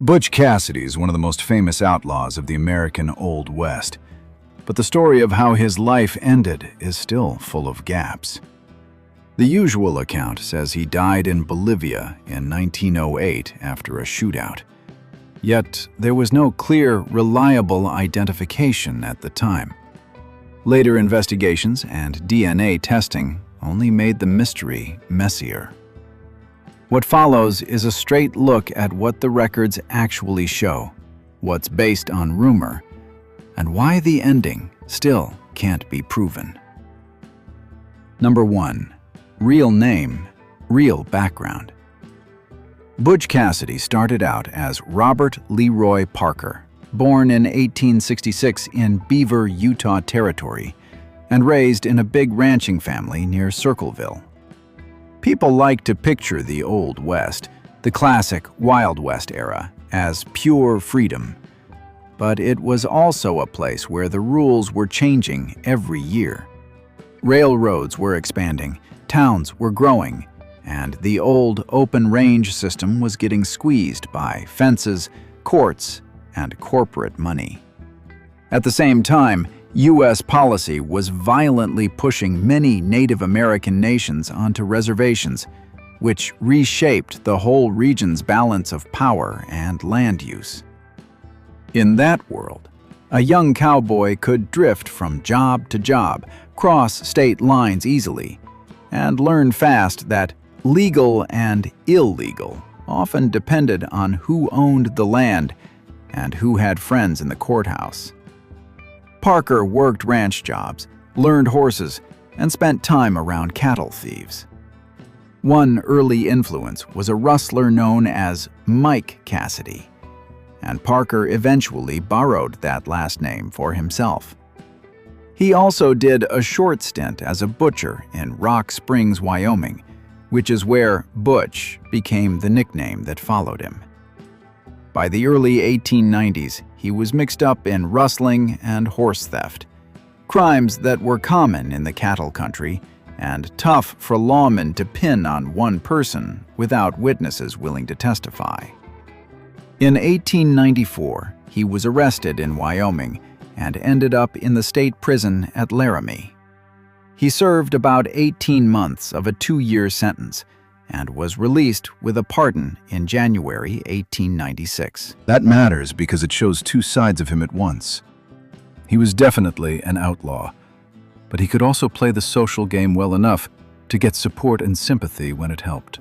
Butch Cassidy is one of the most famous outlaws of the American Old West, but the story of how his life ended is still full of gaps. The usual account says he died in Bolivia in 1908 after a shootout. Yet there was no clear, reliable identification at the time. Later investigations and DNA testing only made the mystery messier. What follows is a straight look at what the records actually show, what's based on rumor, and why the ending still can't be proven. Number 1. Real name, real background. Butch Cassidy started out as Robert LeRoy Parker, born in 1866 in Beaver, Utah Territory, and raised in a big ranching family near Circleville. People like to picture the Old West, the classic Wild West era, as pure freedom. But it was also a place where the rules were changing every year. Railroads were expanding, towns were growing, and the old open-range system was getting squeezed by fences, courts, and corporate money. At the same time, U.S. policy was violently pushing many Native American nations onto reservations, which reshaped the whole region's balance of power and land use. In that world, a young cowboy could drift from job to job, cross state lines easily, and learn fast that legal and illegal often depended on who owned the land and who had friends in the courthouse. Parker worked ranch jobs, learned horses, and spent time around cattle thieves. One early influence was a rustler known as Mike Cassidy, and Parker eventually borrowed that last name for himself. He also did a short stint as a butcher in Rock Springs, Wyoming, which is where Butch became the nickname that followed him. By the early 1890s, he was mixed up in rustling and horse theft, crimes that were common in the cattle country and tough for lawmen to pin on one person without witnesses willing to testify. In 1894, he was arrested in Wyoming and ended up in the state prison at Laramie. He served about 18 months of a 2-year sentence and was released with a pardon in January 1896. That matters because it shows two sides of him at once. He was definitely an outlaw, but he could also play the social game well enough to get support and sympathy when it helped.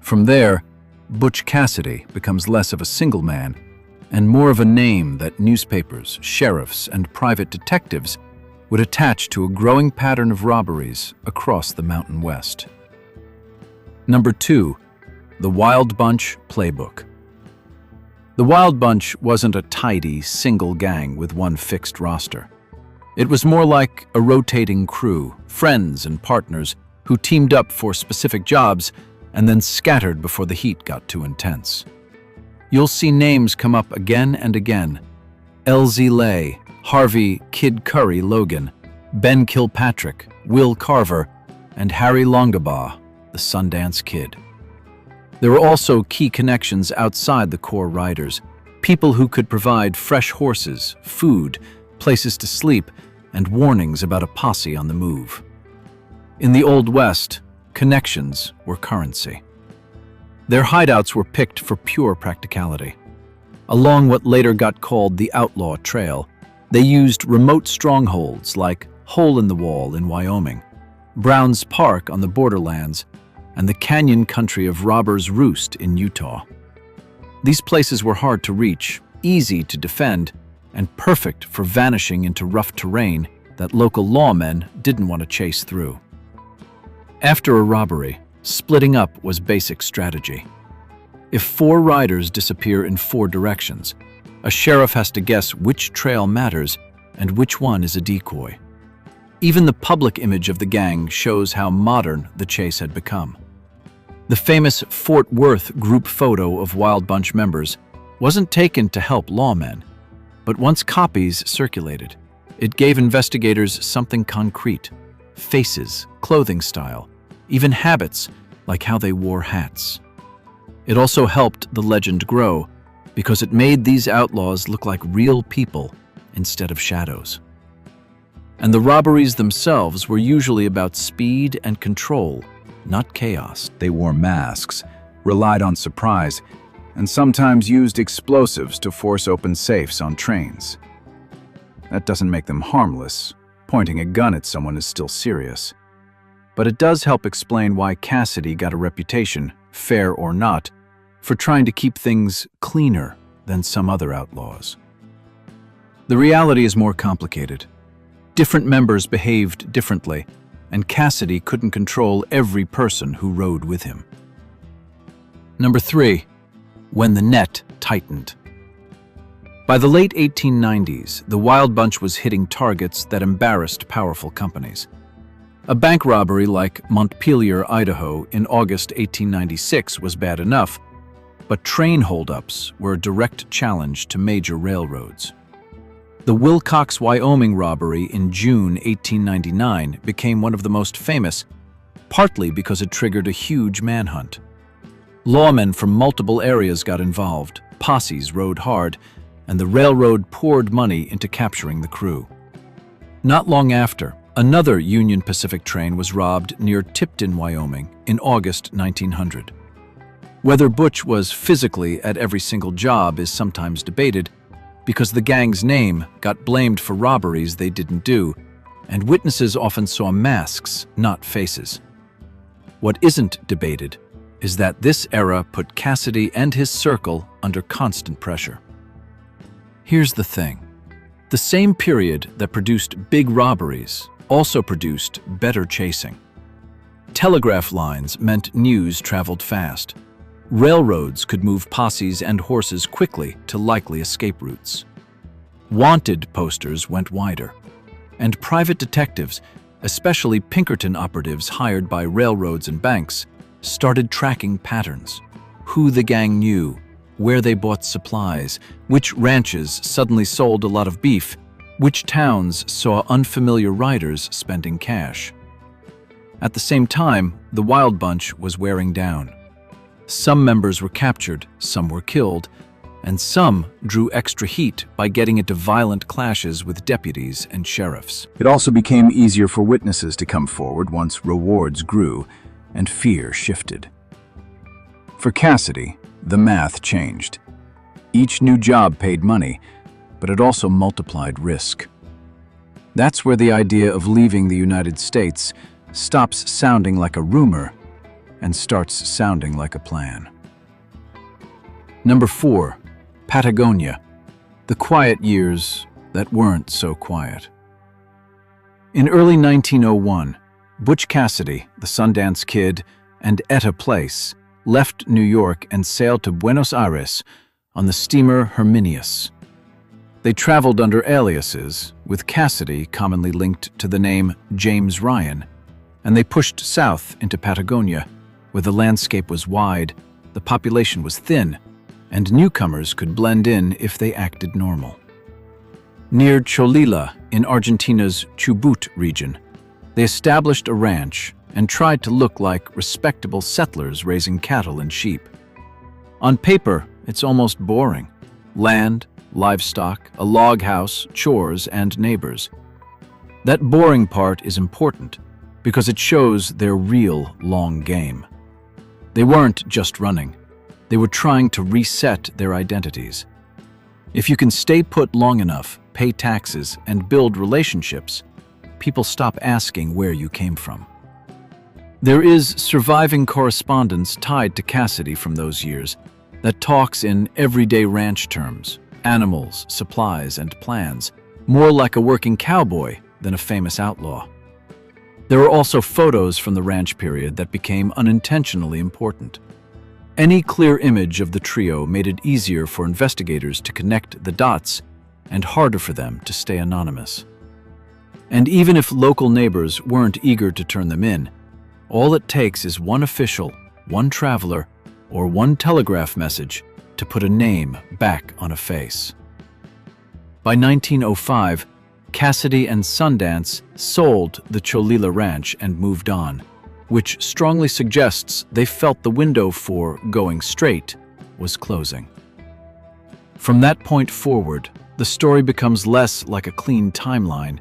From there, Butch Cassidy becomes less of a single man and more of a name that newspapers, sheriffs, and private detectives would attach to a growing pattern of robberies across the Mountain West. Number 2. The Wild Bunch Playbook. The Wild Bunch wasn't a tidy, single gang with one fixed roster. It was more like a rotating crew, friends and partners who teamed up for specific jobs and then scattered before the heat got too intense. You'll see names come up again and again: L.Z. Lay, Harvey "Kid Curry" Logan, Ben Kilpatrick, Will Carver, and Harry Longabaugh, the Sundance Kid. There were also key connections outside the core riders, people who could provide fresh horses, food, places to sleep, and warnings about a posse on the move. In the Old West, connections were currency. Their hideouts were picked for pure practicality. Along what later got called the Outlaw Trail, they used remote strongholds like Hole in the Wall in Wyoming, Brown's Park on the borderlands, and the canyon country of Robber's Roost in Utah. These places were hard to reach, easy to defend, and perfect for vanishing into rough terrain that local lawmen didn't want to chase through. After a robbery, splitting up was basic strategy. If 4 riders disappear in 4 directions, a sheriff has to guess which trail matters and which one is a decoy. Even the public image of the gang shows how modern the chase had become. The famous Fort Worth group photo of Wild Bunch members wasn't taken to help lawmen, but once copies circulated, it gave investigators something concrete: faces, clothing style, even habits, like how they wore hats. It also helped the legend grow because it made these outlaws look like real people instead of shadows. And the robberies themselves were usually about speed and control, not chaos. They wore masks, relied on surprise, and sometimes used explosives to force open safes on trains. That doesn't make them harmless. Pointing a gun at someone is still serious. But it does help explain why Cassidy got a reputation, fair or not, for trying to keep things cleaner than some other outlaws. The reality is more complicated. Different members behaved differently, and Cassidy couldn't control every person who rode with him. Number 3. When the net tightened. By the late 1890s, the Wild Bunch was hitting targets that embarrassed powerful companies. A bank robbery like Montpelier, Idaho, in August 1896 was bad enough, but train holdups were a direct challenge to major railroads. The Wilcox, Wyoming robbery in June 1899 became one of the most famous, partly because it triggered a huge manhunt. Lawmen from multiple areas got involved, posses rode hard, and the railroad poured money into capturing the crew. Not long after, another Union Pacific train was robbed near Tipton, Wyoming, in August 1900. Whether Butch was physically at every single job is sometimes debated, because the gang's name got blamed for robberies they didn't do, and witnesses often saw masks, not faces. What isn't debated is that this era put Cassidy and his circle under constant pressure. Here's the thing. The same period that produced big robberies also produced better chasing. Telegraph lines meant news traveled fast. Railroads could move posses and horses quickly to likely escape routes. Wanted posters went wider. And private detectives, especially Pinkerton operatives hired by railroads and banks, started tracking patterns. Who the gang knew, where they bought supplies, which ranches suddenly sold a lot of beef, which towns saw unfamiliar riders spending cash. At the same time, the Wild Bunch was wearing down. Some members were captured, some were killed, and some drew extra heat by getting into violent clashes with deputies and sheriffs. It also became easier for witnesses to come forward once rewards grew and fear shifted. For Cassidy, the math changed. Each new job paid money, but it also multiplied risk. That's where the idea of leaving the United States stops sounding like a rumor and starts sounding like a plan. Number 4, Patagonia, the quiet years that weren't so quiet. In early 1901, Butch Cassidy, the Sundance Kid, and Etta Place left New York and sailed to Buenos Aires on the steamer Herminius. They traveled under aliases, with Cassidy commonly linked to the name James Ryan, and they pushed south into Patagonia, where the landscape was wide, the population was thin, and newcomers could blend in if they acted normal. Near Cholila, in Argentina's Chubut region, they established a ranch and tried to look like respectable settlers raising cattle and sheep. On paper, it's almost boring. Land, livestock, a log house, chores, and neighbors. That boring part is important because it shows their real long game. They weren't just running. They were trying to reset their identities. If you can stay put long enough, pay taxes, and build relationships, people stop asking where you came from. There is surviving correspondence tied to Cassidy from those years that talks in everyday ranch terms, animals, supplies, and plans, more like a working cowboy than a famous outlaw. There are also photos from the ranch period that became unintentionally important. Any clear image of the trio made it easier for investigators to connect the dots and harder for them to stay anonymous. And even if local neighbors weren't eager to turn them in, all it takes is one official, one traveler, or one telegraph message to put a name back on a face. By 1905, Cassidy and Sundance sold the Cholila Ranch and moved on, which strongly suggests they felt the window for going straight was closing. From that point forward, the story becomes less like a clean timeline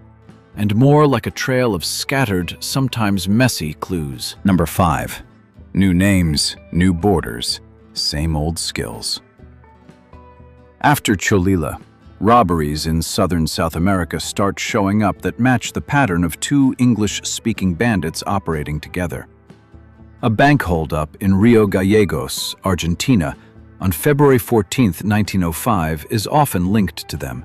and more like a trail of scattered, sometimes messy clues. Number 5. New names, new borders, same old skills. After Cholila, robberies in southern South America start showing up that match the pattern of two English-speaking bandits operating together. A bank holdup in Rio Gallegos, Argentina, on February 14, 1905, is often linked to them.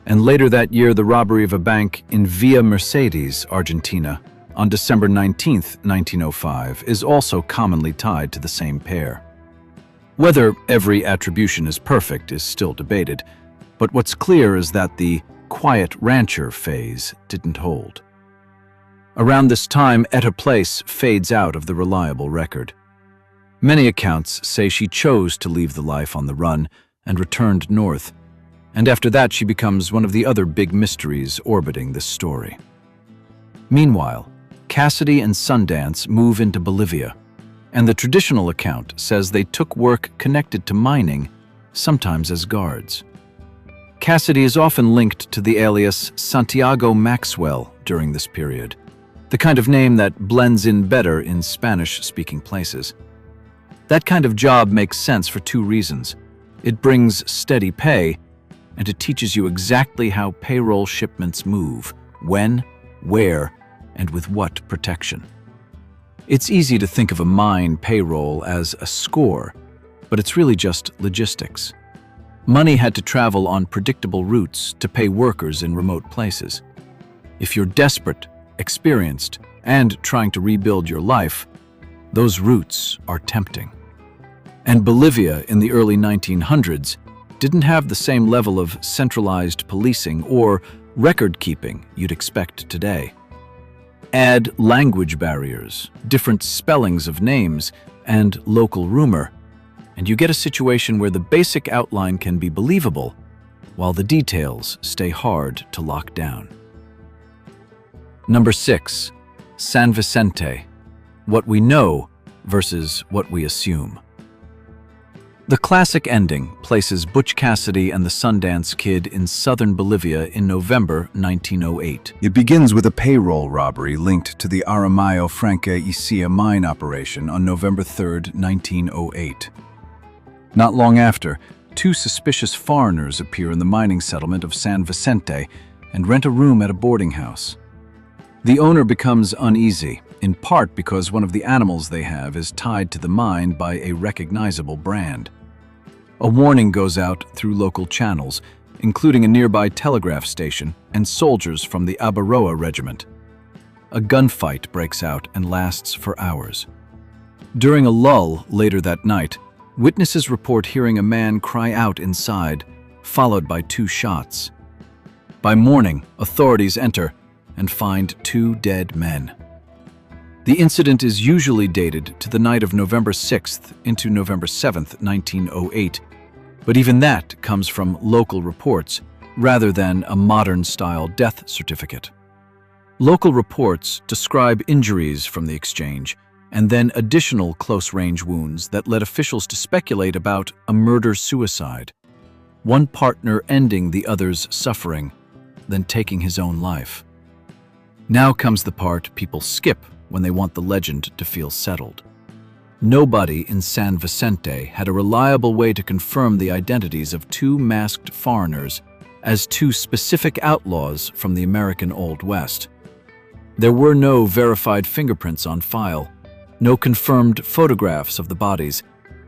And later that year, the robbery of a bank in Villa Mercedes, Argentina, on December 19, 1905, is also commonly tied to the same pair. Whether every attribution is perfect is still debated, but what's clear is that the quiet rancher phase didn't hold. Around this time, Etta Place fades out of the reliable record. Many accounts say she chose to leave the life on the run and returned north, and after that she becomes one of the other big mysteries orbiting this story. Meanwhile, Cassidy and Sundance move into Bolivia, and the traditional account says they took work connected to mining, sometimes as guards. Cassidy is often linked to the alias Santiago Maxwell during this period, the kind of name that blends in better in Spanish-speaking places. That kind of job makes sense for two reasons. It brings steady pay, and it teaches you exactly how payroll shipments move, when, where, and with what protection. It's easy to think of a mine payroll as a score, but it's really just logistics. Money had to travel on predictable routes to pay workers in remote places. If you're desperate, experienced, and trying to rebuild your life, those routes are tempting. And Bolivia in the early 1900s didn't have the same level of centralized policing or record-keeping you'd expect today. Add language barriers, different spellings of names, and local rumor, and you get a situation where the basic outline can be believable, while the details stay hard to lock down. Number 6. San Vicente. What we know versus what we assume. The classic ending places Butch Cassidy and the Sundance Kid in southern Bolivia in November 1908. It begins with a payroll robbery linked to the Aramayo Franca Isia mine operation on November 3, 1908. Not long after, two suspicious foreigners appear in the mining settlement of San Vicente and rent a room at a boarding house. The owner becomes uneasy, in part because one of the animals they have is tied to the mine by a recognizable brand. A warning goes out through local channels, including a nearby telegraph station and soldiers from the Abaroa regiment. A gunfight breaks out and lasts for hours. During a lull later that night, witnesses report hearing a man cry out inside, followed by 2 shots. By morning, authorities enter and find 2 dead men. The incident is usually dated to the night of November 6th into November 7th, 1908, but even that comes from local reports rather than a modern-style death certificate. Local reports describe injuries from the exchange and then additional close-range wounds that led officials to speculate about a murder-suicide, one partner ending the other's suffering, then taking his own life. Now comes the part people skip when they want the legend to feel settled. Nobody in San Vicente had a reliable way to confirm the identities of 2 masked foreigners as 2 specific outlaws from the American Old West. There were no verified fingerprints on file, no confirmed photographs of the bodies,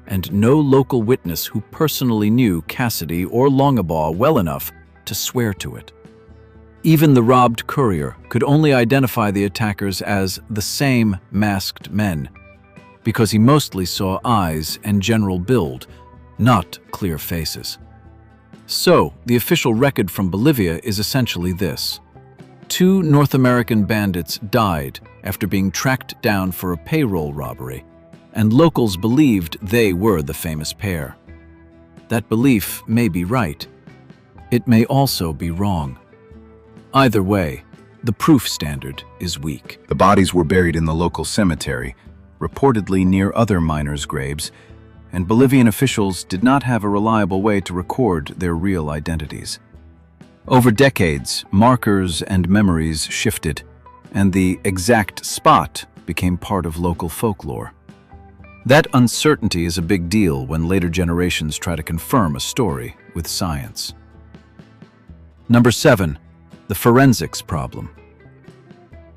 and no local witness who personally knew Cassidy or Longabaugh well enough to swear to it. Even the robbed courier could only identify the attackers as the same masked men, because he mostly saw eyes and general build, not clear faces. So, the official record from Bolivia is essentially this. 2 North American bandits died after being tracked down for a payroll robbery, and locals believed they were the famous pair. That belief may be right. It may also be wrong. Either way, the proof standard is weak. The bodies were buried in the local cemetery, reportedly near other miners' graves, and Bolivian officials did not have a reliable way to record their real identities. Over decades, markers and memories shifted, and the exact spot became part of local folklore. That uncertainty is a big deal when later generations try to confirm a story with science. Number 7. The forensics problem.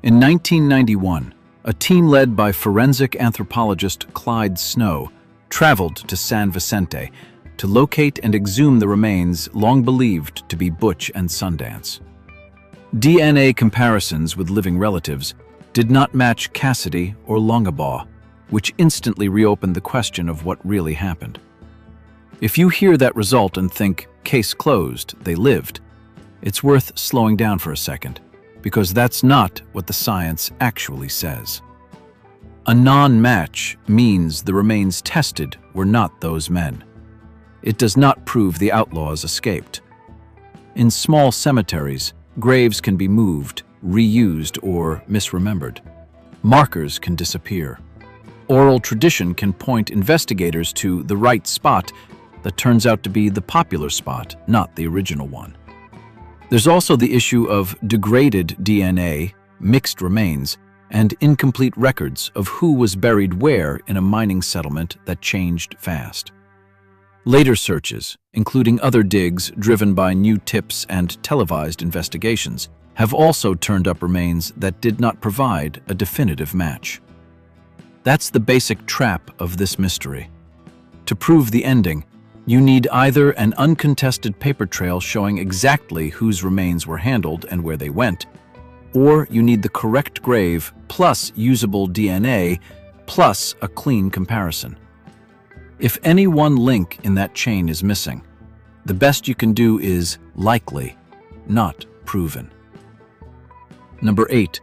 In 1991, a team led by forensic anthropologist Clyde Snow traveled to San Vicente to locate and exhume the remains long believed to be Butch and Sundance. DNA comparisons with living relatives did not match Cassidy or Longabaugh, which instantly reopened the question of what really happened. If you hear that result and think, case closed, they lived, it's worth slowing down for a second, because that's not what the science actually says. A non-match means the remains tested were not those men. It does not prove the outlaws escaped. In small cemeteries, graves can be moved, reused, or misremembered. Markers can disappear. Oral tradition can point investigators to the right spot that turns out to be the popular spot, not the original one. There's also the issue of degraded DNA, mixed remains, and incomplete records of who was buried where in a mining settlement that changed fast. Later searches, including other digs driven by new tips and televised investigations, have also turned up remains that did not provide a definitive match. That's the basic trap of this mystery. To prove the ending, you need either an uncontested paper trail showing exactly whose remains were handled and where they went, or you need the correct grave plus usable DNA plus a clean comparison. If any one link in that chain is missing, the best you can do is likely, not proven. Number 8.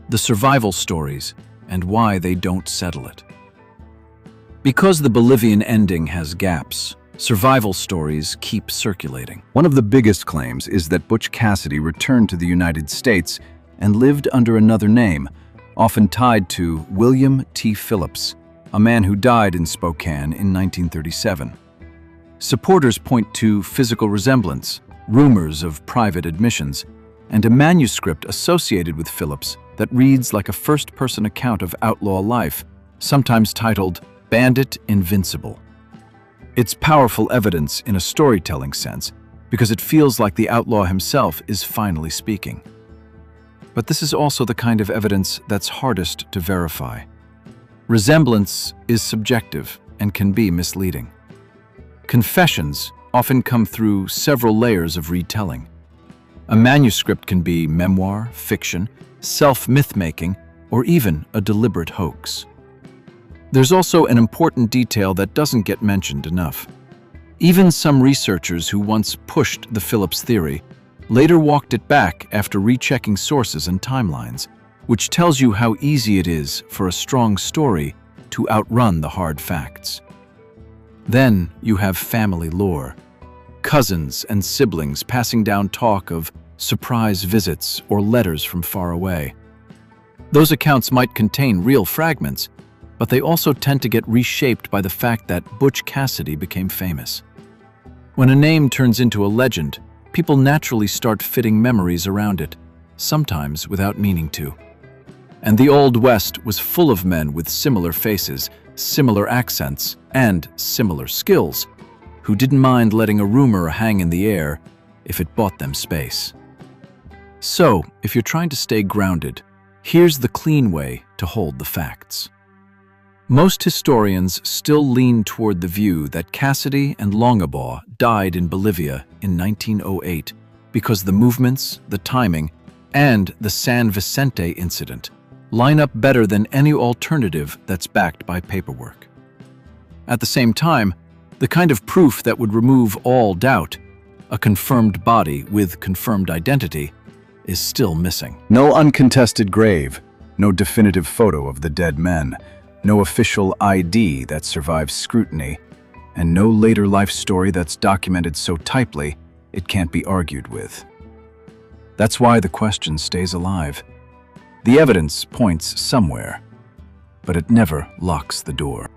The survival stories and why they don't settle it. Because the Bolivian ending has gaps, survival stories keep circulating. One of the biggest claims is that Butch Cassidy returned to the United States and lived under another name, often tied to William T. Phillips, a man who died in Spokane in 1937. Supporters point to physical resemblance, rumors of private admissions, and a manuscript associated with Phillips that reads like a first-person account of outlaw life, sometimes titled Bandit Invincible. It's powerful evidence in a storytelling sense because it feels like the outlaw himself is finally speaking. But this is also the kind of evidence that's hardest to verify. Resemblance is subjective and can be misleading. Confessions often come through several layers of retelling. A manuscript can be memoir, fiction, self-myth-making, or even a deliberate hoax. There's also an important detail that doesn't get mentioned enough. Even some researchers who once pushed the Phillips theory later walked it back after rechecking sources and timelines, which tells you how easy it is for a strong story to outrun the hard facts. Then you have family lore. Cousins and siblings passing down talk of surprise visits or letters from far away. Those accounts might contain real fragments, but they also tend to get reshaped by the fact that Butch Cassidy became famous. When a name turns into a legend, people naturally start fitting memories around it, sometimes without meaning to. And the Old West was full of men with similar faces, similar accents, and similar skills, who didn't mind letting a rumor hang in the air if it bought them space. So, if you're trying to stay grounded, here's the clean way to hold the facts. Most historians still lean toward the view that Cassidy and Longabaugh died in Bolivia in 1908 because the movements, the timing, and the San Vicente incident line up better than any alternative that's backed by paperwork. At the same time, the kind of proof that would remove all doubt, a confirmed body with confirmed identity, is still missing. No uncontested grave, no definitive photo of the dead men, no official ID that survives scrutiny, and no later life story that's documented so tightly it can't be argued with. That's why the question stays alive. The evidence points somewhere, but it never locks the door.